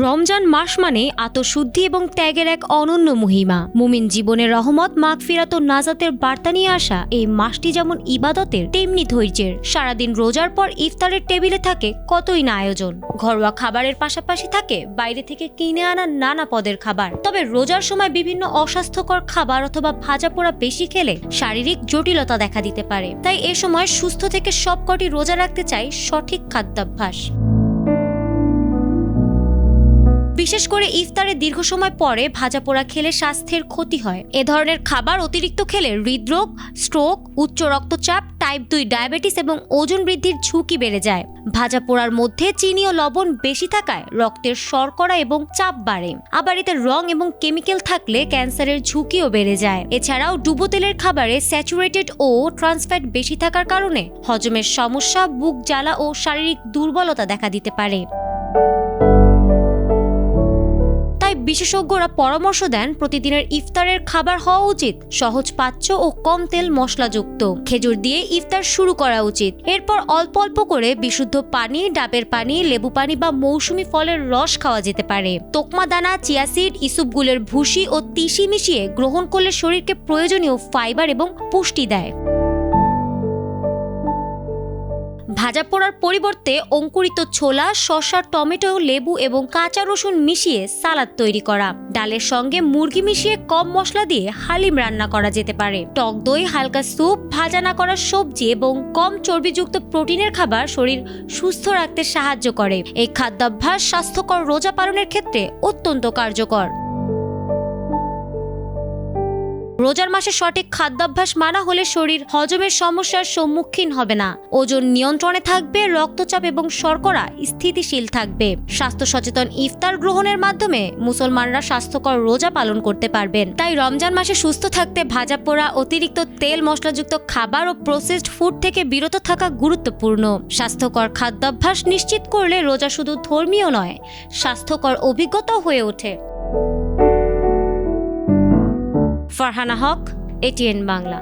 রমজান মাস মানে আত্মশুদ্ধি এবং ত্যাগের এক অনন্য মহিমা। মুমিন জীবনের রহমত, মাগফিরাত ও নাজাতের বার্তা নিয়ে আসা এই মাসটি যেমন ইবাদতের তেমনি ধৈর্যের। সারাদিন রোজার পর ইফতারের টেবিলে থাকে কতই না আয়োজন। ঘরোয়া খাবারের পাশাপাশি থাকে বাইরে থেকে কিনে আনা নানা পদের খাবার। তবে রোজার সময় বিভিন্ন অস্বাস্থ্যকর খাবার অথবা ভাজা পোড়া বেশি খেলে শারীরিক জটিলতা দেখা দিতে পারে। তাই এ সময় সুস্থ থেকে সবকটি রোজা রাখতে চাই সঠিক খাদ্যাভ্যাস। বিশেষ করে ইফতারে দীর্ঘ সময় পরে ভাজা পোড়া খেলে স্বাস্থ্যের ক্ষতি হয়। এ ধরনের খাবার অতিরিক্ত খেলে হৃদরোগ, স্ট্রোক, উচ্চ রক্তচাপ, টাইপ 2 ডায়াবেটিস এবং ওজন বৃদ্ধির ঝুঁকি বেড়ে যায়। ভাজা পোড়ার মধ্যে চিনি ও লবণ বেশি থাকায় রক্তের শর্করা এবং চাপ বাড়ে। আবার এতে রং এবং কেমিক্যাল থাকলে ক্যান্সারের ঝুঁকিও বেড়ে যায়। এছাড়াও ডুবো তেলের খাবারে স্যাচুরেটেড ও ট্রান্সফ্যাট বেশি থাকার কারণে হজমের সমস্যা, বুক জ্বালা ও শারীরিক দুর্বলতা দেখা দিতে পারে। বিশেষজ্ঞরা পরামর্শ দেন প্রতিদিনের ইফতারের খাবার হওয়া উচিত সহজ পাচ্য ও কম তেল মশলাযুক্ত। খেজুর দিয়ে ইফতার শুরু করা উচিত। এরপর অল্প অল্প করে বিশুদ্ধ পানি, ডাবের পানি, লেবু পানি বা মৌসুমী ফলের রস খাওয়া যেতে পারে। তোকমা দানা, চিয়া সিড, ইসুপগুলের ভুসি ও তিসি মিশিয়ে গ্রহণ করলে শরীরকে প্রয়োজনীয় ফাইবার এবং পুষ্টি দেয়। ভাজা পোড়ার পরিবর্তে অঙ্কুরিত ছোলা, শসা, টমেটো, লেবু এবং কাঁচা রসুন মিশিয়ে সালাদ তৈরি করা। ডালের সঙ্গে মুরগি মিশিয়ে কম মশলা দিয়ে হালিম রান্না করা যেতে পারে। টক দই, হালকা স্যুপ, ভাজা না করা সবজি এবং কম চর্বিযুক্ত প্রোটিনের খাবার শরীর সুস্থ রাখতে সাহায্য করে। এই খাদ্যাভ্যাস স্বাস্থ্যকর রোজা পালনের ক্ষেত্রে অত্যন্ত কার্যকর। রোজার মাসে সঠিক খাদ্যাভ্যাস মানা হলে শরীর হজমের সমস্যার সম্মুখীন হবে না, ওজন নিয়ন্ত্রণে থাকবে, রক্তচাপ এবং শর্করা স্থিতিশীল থাকবে। স্বাস্থ্য সচেতন ইফতার গ্রহণের মাধ্যমে মুসলমানরা স্বাস্থ্যকর রোজা পালন করতে পারবেন। তাই রমজান মাসে সুস্থ থাকতে ভাজা পোড়া, অতিরিক্ত তেল মশলাযুক্ত খাবার ও প্রসেসড ফুড থেকে বিরত থাকা গুরুত্বপূর্ণ। স্বাস্থ্যকর খাদ্যাভ্যাস নিশ্চিত করলে রোজা শুধু ধর্মীয় নয়, স্বাস্থ্যকর অভিজ্ঞতাও হয়ে ওঠে। ফারহানা হক, ATN বাংলা।